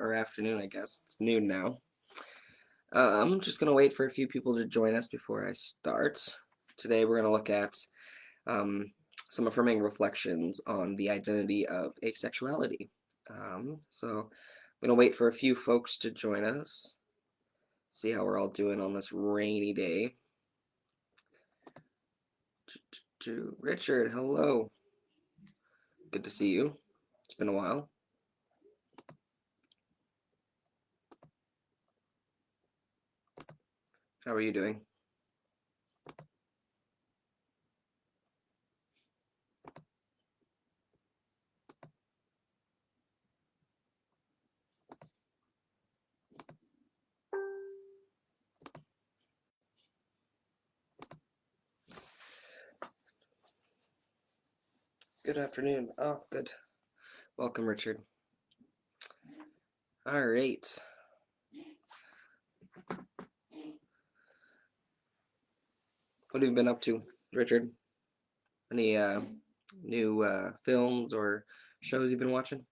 or afternoon, I guess. It's noon now. I'm just going to wait for a few people to join us before I start. Today we're going to look at um, some affirming reflections on the identity of asexuality. So I'm going to wait for a few folks to join us, see how we're all doing on this rainy day. Richard, hello. Good to see you. It's been a while. How are you doing? Good afternoon. Oh, good. Welcome, Richard. All right. What have you been up to, Richard? Any new films or shows you've been watching?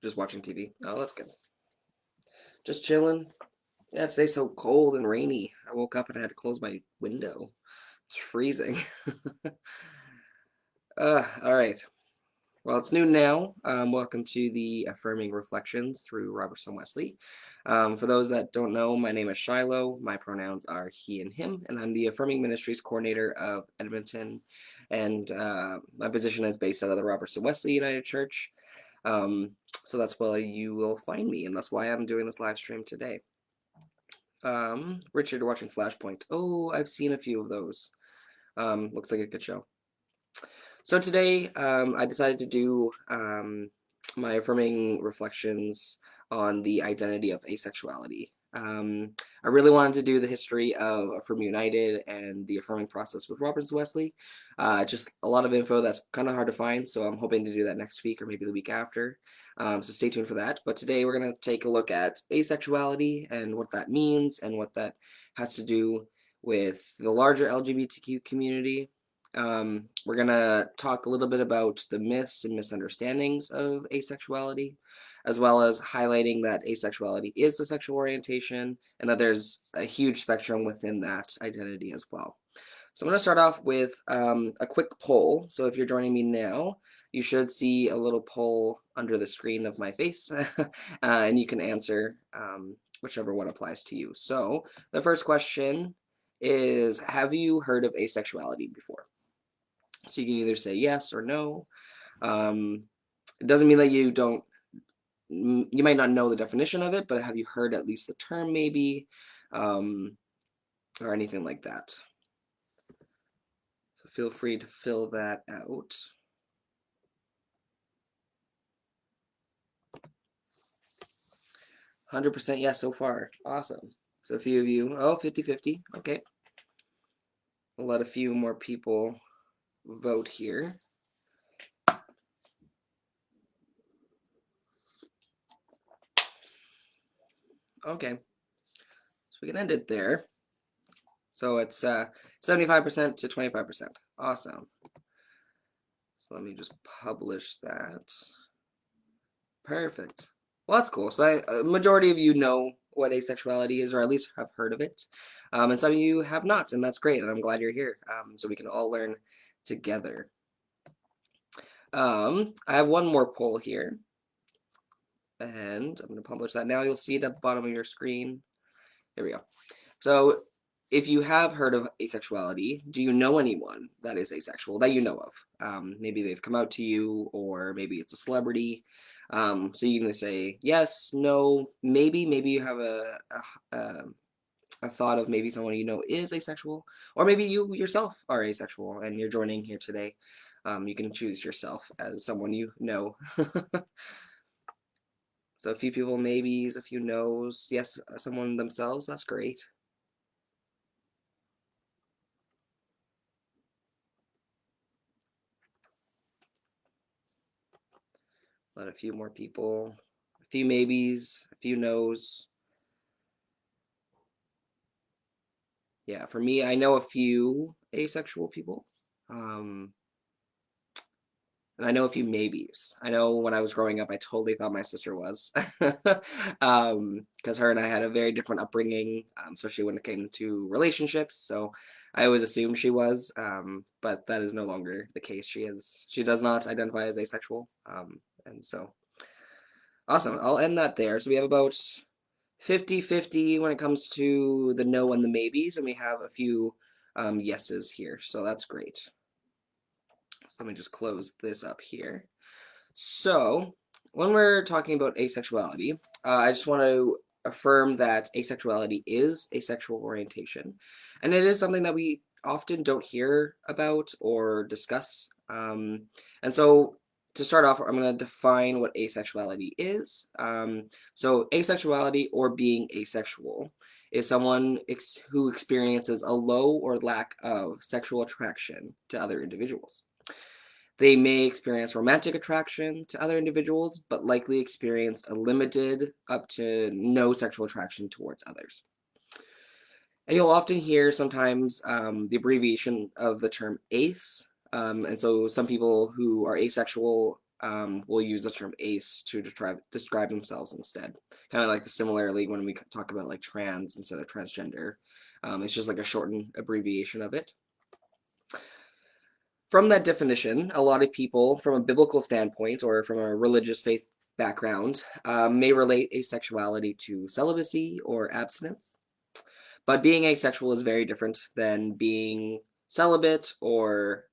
Just watching TV. Oh, that's good. Just chilling. Yeah, today's so cold and rainy. I woke up and I had to close my window. It's freezing. All right. Well, it's noon now. Welcome to the Affirming Reflections through Robertson Wesley. For those that don't know, my name is Shiloh. My pronouns are he and him, and I'm the Affirming Ministries Coordinator of Edmonton. And my position is based out of the Robertson Wesley United Church. So that's where you will find me, and that's why I'm doing this live stream today. Richard, watching Flashpoint. Oh, I've seen a few of those. Looks like a good show. So today, I decided to do my affirming reflections on the identity of asexuality. I really wanted to do the history of Affirm United and the affirming process with Roberts Wesley. Just a lot of info that's kind of hard to find, so I'm hoping to do that next week or maybe the week after. So stay tuned for that. But today we're going to take a look at asexuality and what that means and what that has to do with the larger LGBTQ community. We're going to talk a little bit about the myths and misunderstandings of asexuality, as well as highlighting that asexuality is a sexual orientation and that there's a huge spectrum within that identity as well. So I'm going to start off with a quick poll. So if you're joining me now, you should see a little poll under the screen of my face, and you can answer whichever one applies to you. So the first question is, have you heard of asexuality before? So you can either say yes or no. It doesn't mean that you might not know the definition of it, but have you heard at least the term maybe, or anything like that? So feel free to fill that out. 100% yes so far. Awesome. So a few of you, 50-50. Okay. We'll let a few more people vote here. Okay. So we can end it there. So it's 75% to 25%. Awesome. So let me just publish that. Perfect. Well, that's cool. So a majority of you know what asexuality is, or at least have heard of it. And some of you have not, and that's great, and I'm glad you're here, so we can all learn together. I have one more poll here, and I'm going to publish that now. You'll see it at the bottom of your screen. Here we go. So if you have heard of asexuality, do you know anyone that is asexual that you know of? Maybe they've come out to you, or maybe it's a celebrity. So you can either say yes, no, maybe you have a thought of maybe someone you know is asexual, or maybe you yourself are asexual and you're joining here today. You can choose yourself as someone you know. So a few people maybes, a few no's, yes, someone themselves, that's great. Let a few more people, a few maybes, a few no's. Yeah, for me, I know a few asexual people. Um, and I know a few maybes. I know when I was growing up, I totally thought my sister was. Because her and I had a very different upbringing, especially when it came to relationships. So I always assumed she was, but that is no longer the case. She does not identify as asexual. And so, awesome. I'll end that there. So we have about 50-50 when it comes to the no and the maybes, and we have a few yeses here. So that's great. So let me just close this up here. So, when we're talking about asexuality, I just want to affirm that asexuality is a sexual orientation, and it is something that we often don't hear about or discuss. And so, to start off, I'm going to define what asexuality is. So, asexuality or being asexual is someone who experiences a low or lack of sexual attraction to other individuals. They may experience romantic attraction to other individuals, but likely experienced a limited up to no sexual attraction towards others. And you'll often hear sometimes the abbreviation of the term ace. And so some people who are asexual will use the term ace to describe themselves instead. Kind of like the similarly when we talk about like trans instead of transgender. It's just like a shortened abbreviation of it. From that definition, a lot of people, from a biblical standpoint or from a religious faith background, may relate asexuality to celibacy or abstinence. But being asexual is very different than being celibate or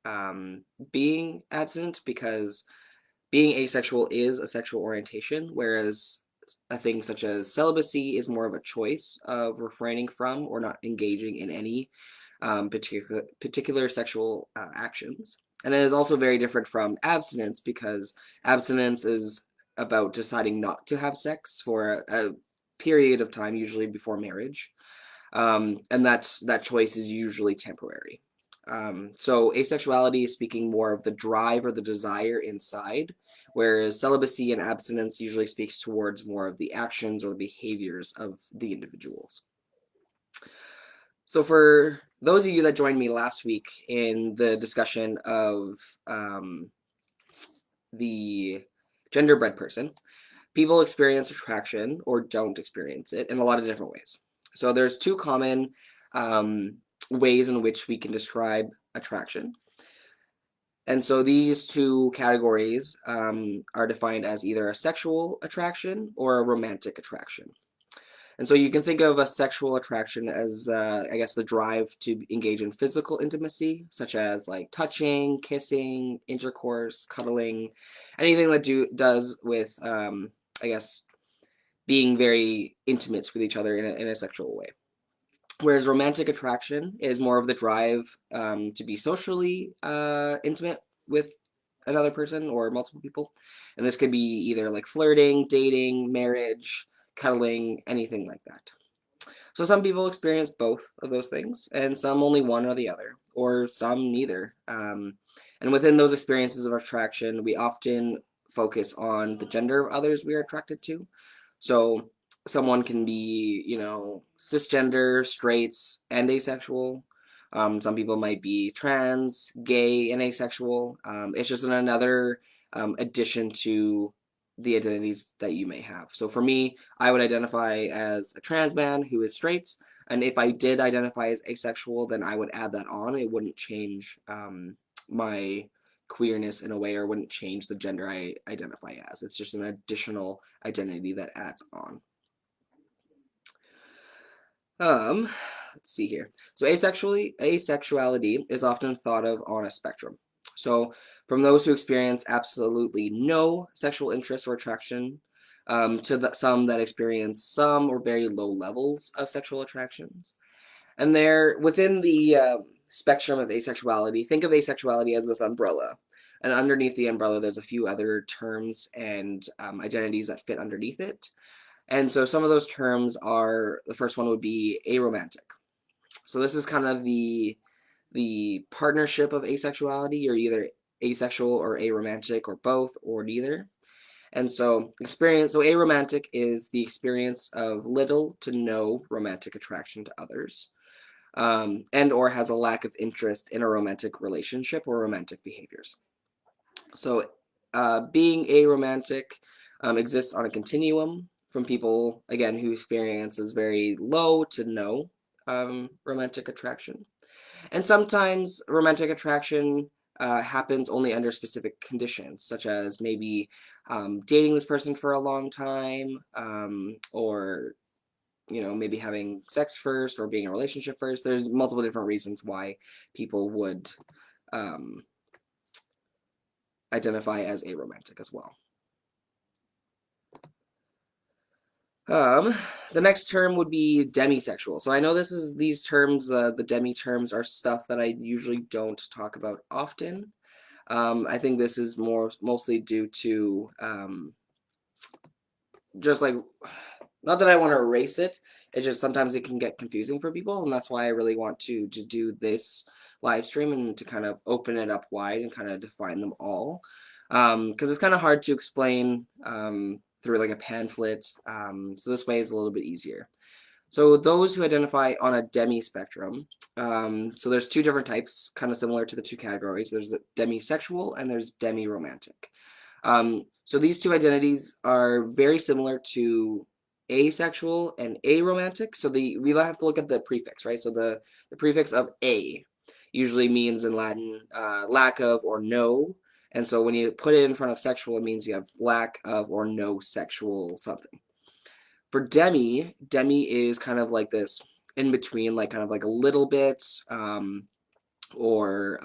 being abstinent, because being asexual is a sexual orientation, whereas a thing such as celibacy is more of a choice of refraining from or not engaging in any particular sexual actions. And it is also very different from abstinence, because abstinence is about deciding not to have sex for a period of time, usually before marriage. And that choice is usually temporary. So asexuality is speaking more of the drive or the desire inside, whereas celibacy and abstinence usually speaks towards more of the actions or the behaviors of the individuals. So for those of you that joined me last week in the discussion of the genderbread person, people experience attraction or don't experience it in a lot of different ways. So there's two common ways in which we can describe attraction. And so these two categories are defined as either a sexual attraction or a romantic attraction. And so you can think of a sexual attraction as, I guess, the drive to engage in physical intimacy, such as like touching, kissing, intercourse, cuddling, anything that does with, I guess, being very intimate with each other in a sexual way. Whereas romantic attraction is more of the drive to be socially intimate with another person or multiple people. And this could be either like flirting, dating, marriage, cuddling, anything like that. So some people experience both of those things, and some only one or the other, or some neither. And within those experiences of attraction, we often focus on the gender of others we are attracted to. So someone can be, cisgender, straight, and asexual. Some people might be trans, gay, and asexual. It's just another addition to the identities that you may have. So for me, I would identify as a trans man who is straight, and if I did identify as asexual, then I would add that on. It wouldn't change my queerness in a way, or wouldn't change the gender I identify as. It's just an additional identity that adds on. Let's see here. So asexuality is often thought of on a spectrum. So from those who experience absolutely no sexual interest or attraction, to some that experience some or very low levels of sexual attractions. And they're within the spectrum of asexuality. Think of asexuality as this umbrella. And underneath the umbrella, there's a few other terms and identities that fit underneath it. And so some of those terms are, the first one would be aromantic. So this is kind of the partnership of asexuality. You're either asexual or aromantic or both or neither. And so aromantic is the experience of little to no romantic attraction to others. and or has a lack of interest in a romantic relationship or romantic behaviors. So being aromantic exists on a continuum from people, again, who experiences very low to no romantic attraction. And sometimes romantic attraction happens only under specific conditions, such as maybe dating this person for a long time, or maybe having sex first or being in a relationship first. There's multiple different reasons why people would um, identify as aromantic as well. The next term would be demisexual. So I know these terms, the demi terms, are stuff that I usually don't talk about often. I think this is mostly due to just like, not that I want to erase it, it's just sometimes it can get confusing for people, and that's why I really want to do this live stream and to kind of open it up wide and kind of define them all. Because it's kind of hard to explain through like a pamphlet, so this way is a little bit easier. So those who identify on a demi-spectrum, so there's two different types, kind of similar to the two categories. There's demisexual and there's demi-romantic. So these two identities are very similar to asexual and aromantic. So we have to look at the prefix, right? So the prefix of a usually means in Latin lack of or no. And so when you put it in front of sexual, it means you have lack of or no sexual something. For demi is kind of like this in between, like kind of like a little bit or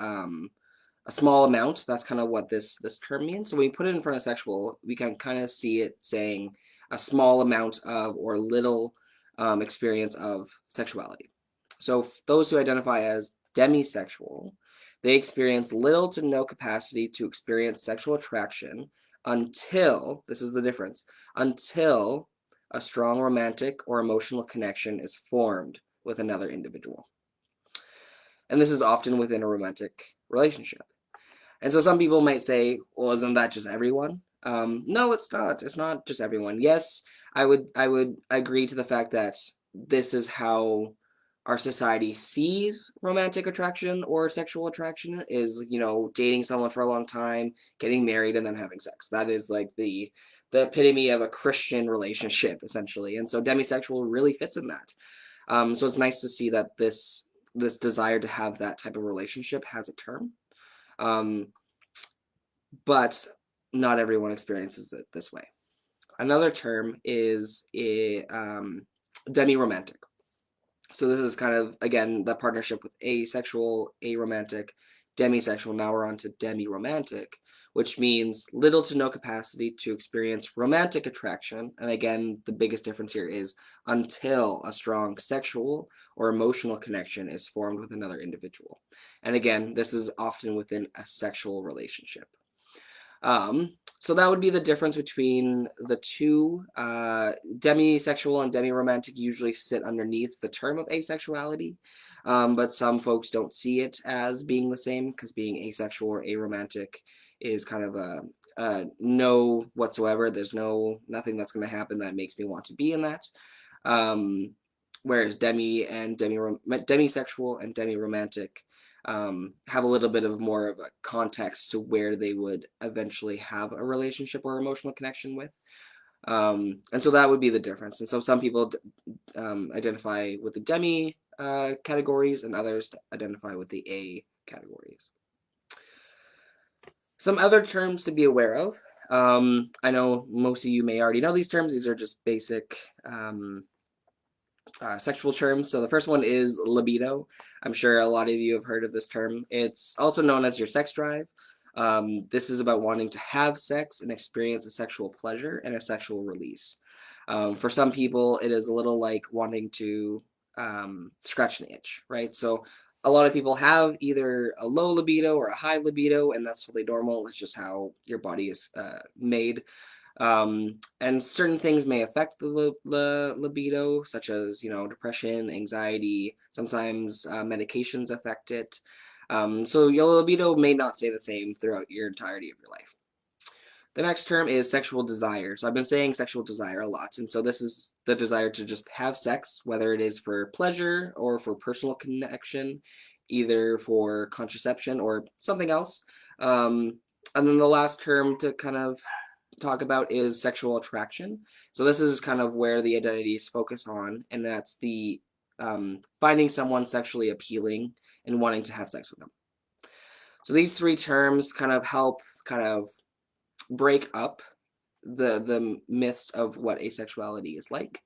a small amount. That's kind of what this term means. So when we put it in front of sexual, we can kind of see it saying a small amount of or little experience of sexuality. So those who identify as demisexual, they experience little to no capacity to experience sexual attraction until, this is the difference, until a strong romantic or emotional connection is formed with another individual. And this is often within a romantic relationship. And so some people might say, well, isn't that just everyone? No, it's not. It's not just everyone. Yes, I would agree to the fact that this is how our society sees romantic attraction or sexual attraction is, dating someone for a long time, getting married, and then having sex. That is like the epitome of a Christian relationship, essentially. And so demisexual really fits in that. So it's nice to see that this desire to have that type of relationship has a term. But not everyone experiences it this way. Another term is demi-romantic. So this is kind of, again, the partnership with asexual, aromantic, demisexual. Now we're on to demi-romantic, which means little to no capacity to experience romantic attraction. And again, the biggest difference here is until a strong sexual or emotional connection is formed with another individual. And again, this is often within a sexual relationship. So that would be the difference between the two. Demisexual and demi-romantic usually sit underneath the term of asexuality, but some folks don't see it as being the same, because being asexual or aromantic is kind of a no whatsoever. There's nothing that's going to happen that makes me want to be in that. Whereas demisexual and demi-romantic have a little bit of more of a context to where they would eventually have a relationship or emotional connection with. And so that would be the difference. And so some people identify with the demi categories, and others identify with the A categories. Some other terms to be aware of. I know most of you may already know these terms. These are just basic sexual terms. So the first one is libido. I'm sure a lot of you have heard of this term. It's also known as your sex drive. This is about wanting to have sex and experience a sexual pleasure and a sexual release. For some people, it is a little like wanting to scratch an itch, right? So a lot of people have either a low libido or a high libido, and that's totally normal. It's just how your body is made. And certain things may affect the libido, such as, depression, anxiety. Sometimes medications affect it. So your libido may not stay the same throughout your entirety of your life. The next term is sexual desire. So I've been saying sexual desire a lot, and so this is the desire to just have sex, whether it is for pleasure or for personal connection, either for contraception or something else. And then the last term to kind of talk about is sexual attraction. So this is kind of where the identities focus on, and that's the finding someone sexually appealing and wanting to have sex with them. So these three terms kind of help kind of break up the myths of what asexuality is like.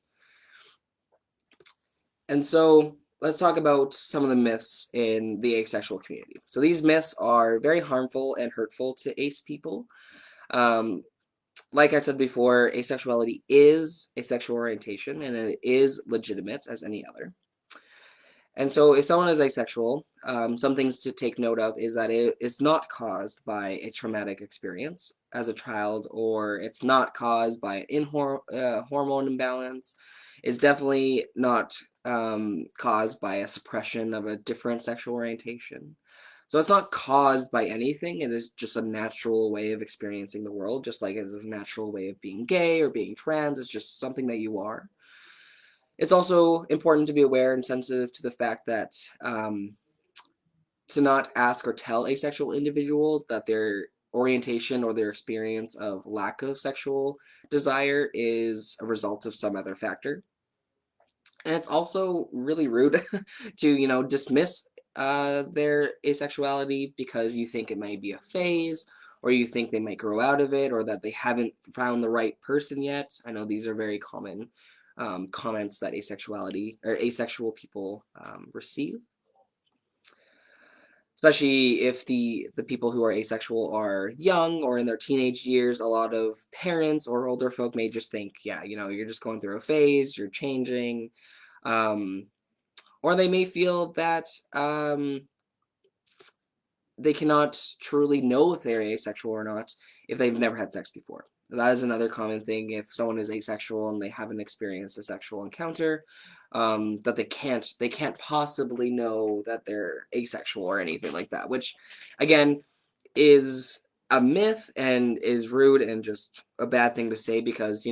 And so let's talk about some of the myths in the asexual community. So these myths are very harmful and hurtful to ace people. Um, like I said before, asexuality is a sexual orientation and it is legitimate as any other. And so if someone is asexual, some things to take note of is that it is not caused by a traumatic experience as a child, or it's not caused by an hormone imbalance. It's definitely not caused by a suppression of a different sexual orientation. So it's not caused by anything. It is just a natural way of experiencing the world, just like it is a natural way of being gay or being trans. It's just something that you are. It's also important to be aware and sensitive to the fact that to not ask or tell asexual individuals that their orientation or their experience of lack of sexual desire is a result of some other factor. And it's also really rude to, dismiss their asexuality because you think it might be a phase, or you think they might grow out of it, or that they haven't found the right person yet. I know these are very common comments that asexual people receive, especially if the people who are asexual are young or in their teenage years. A lot of parents or older folk may just think, yeah, you're just going through a phase, you're changing. Um, or they may feel that they cannot truly know if they're asexual or not if they've never had sex before. That is another common thing. If someone is asexual and they haven't experienced a sexual encounter, that they can't possibly know that they're asexual or anything like that, which again is a myth and is rude and just a bad thing to say, because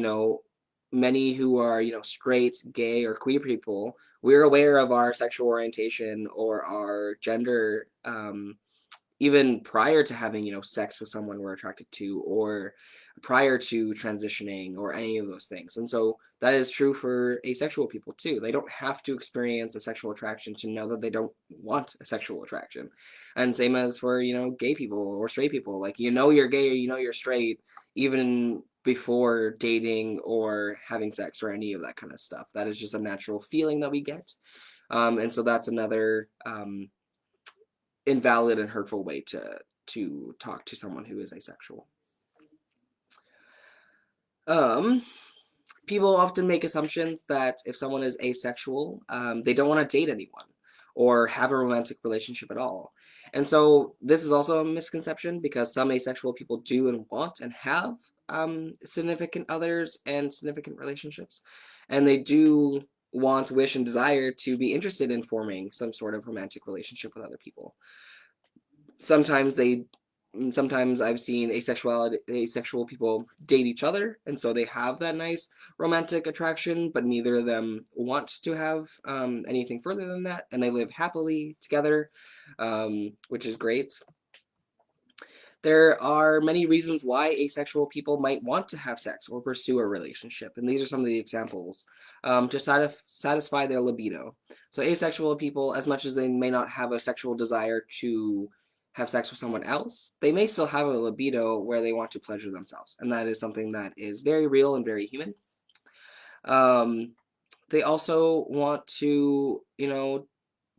many who are straight, gay, or queer people, we're aware of our sexual orientation or our gender, even prior to having sex with someone we're attracted to, or prior to transitioning, or any of those things. And so that is true for asexual people too. They don't have to experience a sexual attraction to know that they don't want a sexual attraction. And same as for gay people or straight people. Like, you're gay or you're straight even before dating or having sex or any of that kind of stuff. That is just a natural feeling that we get. And so that's another invalid and hurtful way to talk to someone who is asexual. People often make assumptions that if someone is asexual, they don't want to date anyone or have a romantic relationship at all. And so this is also a misconception, because some asexual people do and want and have significant others and significant relationships, and they do want, wish, and desire to be interested in forming some sort of romantic relationship with other people. Sometimes I've seen asexual people date each other, and so they have that nice romantic attraction, but neither of them want to have anything further than that, and they live happily together, which is great. There are many reasons why asexual people might want to have sex or pursue a relationship, and these are some of the examples to satisfy their libido. So asexual people, as much as they may not have a sexual desire to have sex with someone else, they may still have a libido where they want to pleasure themselves, and that is something that is very real and very human. They also want to,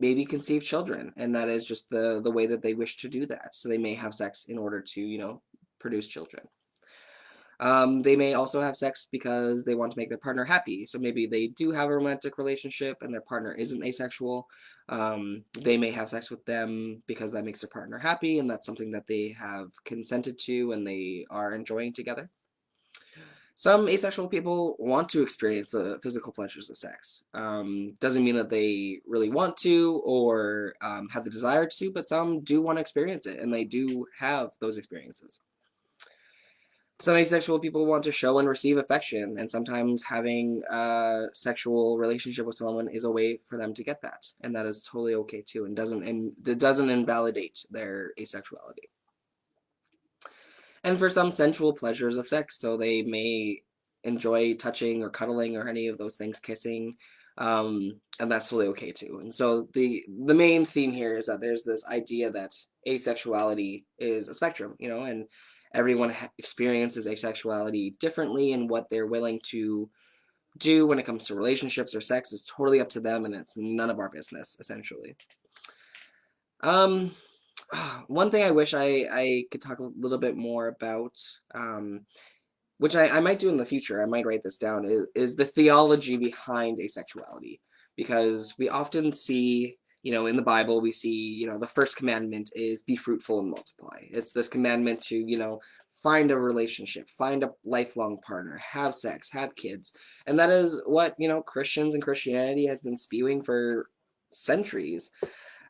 maybe conceive children, and that is just the way that they wish to do that. So they may have sex in order to, produce children. They may also have sex because they want to make their partner happy. So maybe they do have a romantic relationship and their partner isn't asexual. They may have sex with them because that makes their partner happy, and that's something that they have consented to and they are enjoying together. Some asexual people want to experience the physical pleasures of sex. Doesn't mean that they really want to or have the desire to, but some do want to experience it, and they do have those experiences. Some asexual people want to show and receive affection, and sometimes having a sexual relationship with someone is a way for them to get that, and that is totally okay too, and it doesn't invalidate their asexuality. And for some, sensual pleasures of sex, so they may enjoy touching or cuddling or any of those things, kissing, and that's totally okay too. And so the main theme here is that there's this idea that asexuality is a spectrum, and everyone experiences asexuality differently, and what they're willing to do when it comes to relationships or sex is totally up to them, and it's none of our business, essentially. Um, One thing I wish I could talk a little bit more about, which I might do in the future, I might write this down, is the theology behind asexuality. Because we often see, in the Bible, we see, the first commandment is be fruitful and multiply. It's this commandment to, find a relationship, find a lifelong partner, have sex, have kids. And that is what, Christians and Christianity has been spewing for centuries.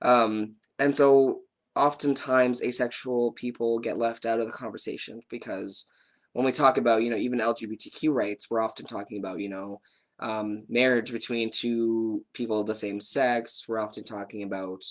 And so oftentimes asexual people get left out of the conversation because when we talk about, even LGBTQ rights, we're often talking about, marriage between two people of the same sex. We're often talking about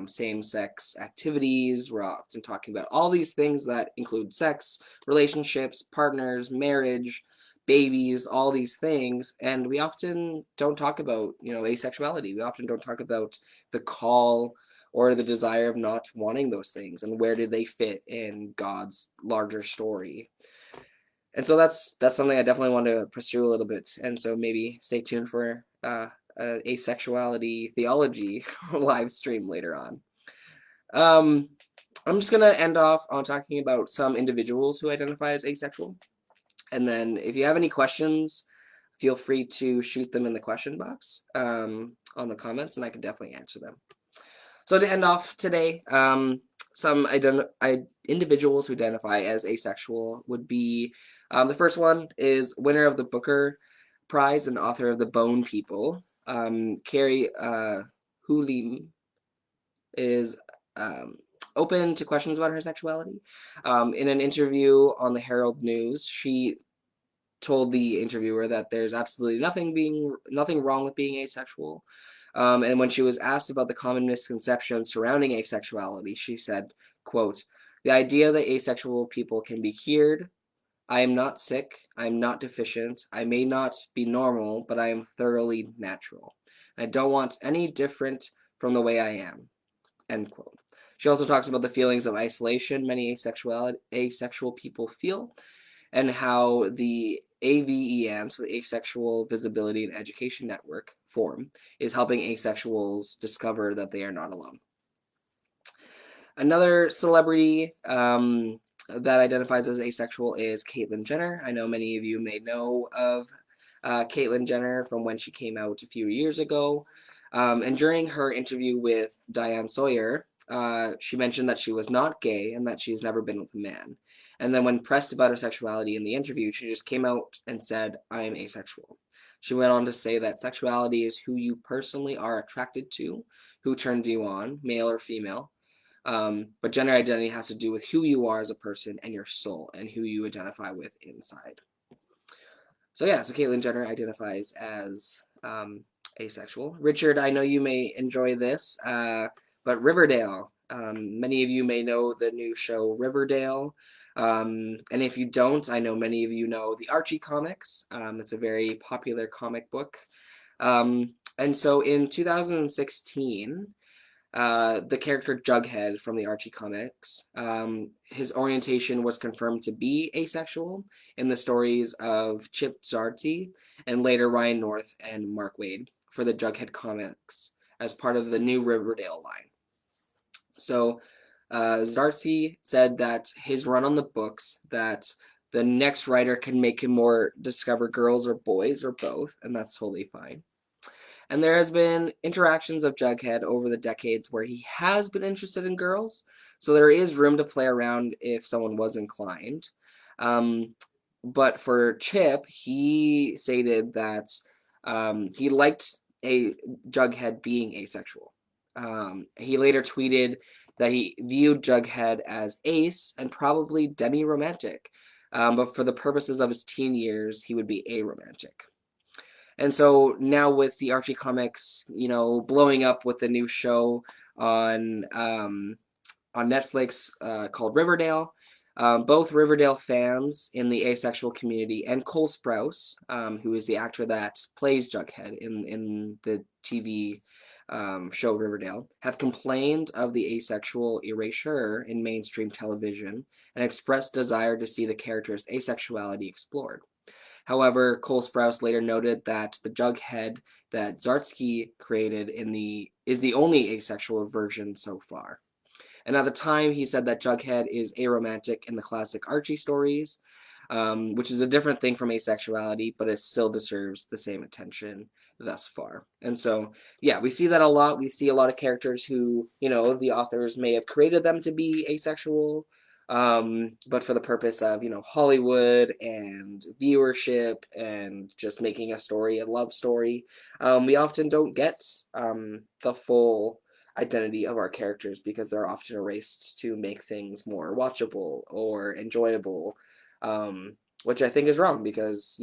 same-sex activities. We're often talking about all these things that include sex, relationships, partners, marriage, babies, all these things. And we often don't talk about, asexuality. We often don't talk about the call or the desire of not wanting those things, and where do they fit in God's larger story. And so that's something I definitely want to pursue a little bit, and so maybe stay tuned for asexuality theology live stream later on. um, I'm just gonna end off on talking about some individuals who identify as asexual, and then if you have any questions, feel free to shoot them in the question box on the comments, and I can definitely answer them. So to end off today, some individuals who identify as asexual would be, the first one is winner of the Booker Prize and author of The Bone People. Carrie Hulim is open to questions about her sexuality. In an interview on the Herald News, she told the interviewer that there's absolutely nothing wrong with being asexual. And when she was asked about the common misconceptions surrounding asexuality, she said, quote, "The idea that asexual people can be cured. I am not sick. I am not deficient. I may not be normal, but I am thoroughly natural. I don't want any different from the way I am." End quote. She also talks about the feelings of isolation many asexual people feel, and how the AVEN, so the Asexual Visibility and Education Network forum, is helping asexuals discover that they are not alone. Another celebrity that identifies as asexual is Caitlyn Jenner. I know many of you may know of Caitlyn Jenner from when she came out a few years ago. And during her interview with Diane Sawyer, she mentioned that she was not gay and that she's never been with a man. And then when pressed about her sexuality in the interview, she just came out and said, "I am asexual." She went on to say that sexuality is who you personally are attracted to, who turns you on, male or female. But gender identity has to do with who you are as a person and your soul and who you identify with inside. So yeah, so Caitlyn Jenner identifies as asexual. Richard, I know you may enjoy this, but Riverdale. Many of you may know the new show Riverdale. And if you don't, I know many of you know the Archie comics. It's a very popular comic book. And so in 2016, the character Jughead from the Archie comics, his orientation was confirmed to be asexual in the stories of Chip Zdarsky and later Ryan North and Mark Waid for the Jughead comics as part of the new Riverdale line. So Zdarsky said that his run on the books, that the next writer can make him more discover girls or boys or both, and that's totally fine. And there has been interactions of Jughead over the decades where he has been interested in girls, so there is room to play around if someone was inclined. But for Chip, he stated that he liked a Jughead being asexual. He later tweeted that he viewed Jughead as ace and probably demi-romantic, but for the purposes of his teen years, he would be aromantic. And so now with the Archie comics, blowing up with the new show on Netflix called Riverdale. Both Riverdale fans in the asexual community and Cole Sprouse, who is the actor that plays Jughead in the TV show Riverdale, have complained of the asexual erasure in mainstream television and expressed desire to see the character's asexuality explored. However, Cole Sprouse later noted that the Jughead that Zdarsky created is the only asexual version so far. And at the time, he said that Jughead is aromantic in the classic Archie stories, which is a different thing from asexuality, but it still deserves the same attention thus far. And so, yeah, we see that a lot. We see a lot of characters who, the authors may have created them to be asexual, but for the purpose of, Hollywood and viewership and just making a story a love story, we often don't get the full identity of our characters because they're often erased to make things more watchable or enjoyable, which I think is wrong because,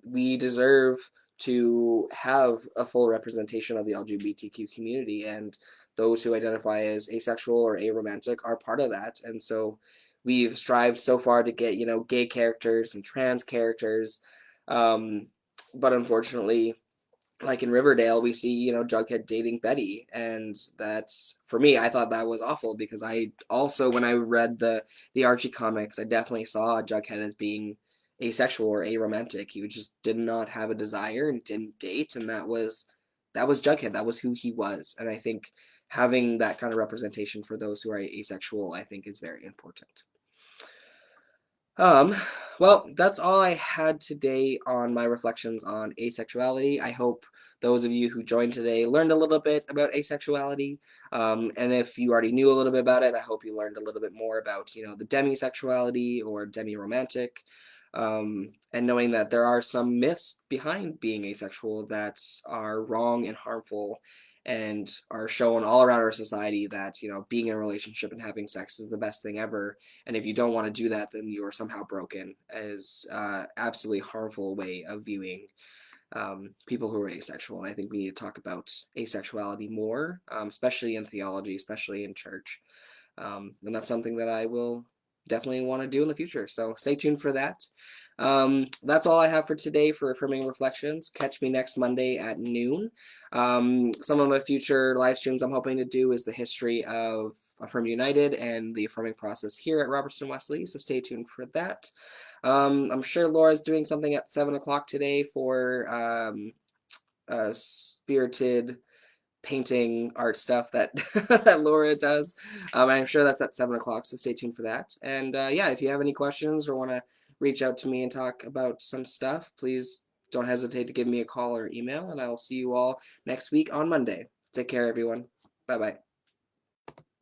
we deserve to have a full representation of the LGBTQ community, and those who identify as asexual or aromantic are part of that. And so we've strived so far to get, gay characters and trans characters, but unfortunately, like in Riverdale, we see, Jughead dating Betty, and that's, for me, I thought that was awful because I also, when I read the Archie comics, I definitely saw Jughead as being asexual or aromantic. He just did not have a desire and didn't date, and that was Jughead. That was who he was, and I think having that kind of representation for those who are asexual, I think, is very important. Um, well, that's all I had today on my reflections on asexuality. I hope those of you who joined today learned a little bit about asexuality. And if you already knew a little bit about it, I hope you learned a little bit more about, the demisexuality or demi-romantic. And knowing that there are some myths behind being asexual that are wrong and harmful and are shown all around our society that, being in a relationship and having sex is the best thing ever. And if you don't want to do that, then you are somehow broken, as absolutely harmful way of viewing people who are asexual. And I think we need to talk about asexuality more, especially in theology, especially in church. And that's something that I will definitely want to do in the future. So stay tuned for that. That's all I have for today for Affirming Reflections. Catch me next Monday at noon. Some of my future live streams I'm hoping to do is the history of Affirm United and the affirming process here at Robertson Wesley, so stay tuned for that. I'm sure Laura's doing something at 7 o'clock today for spirited painting art stuff that that Laura does. I'm sure that's at 7 o'clock, so stay tuned for that. And yeah, if you have any questions or want to reach out to me and talk about some stuff, please don't hesitate to give me a call or email, and I will see you all next week on Monday. Take care, everyone. Bye-bye.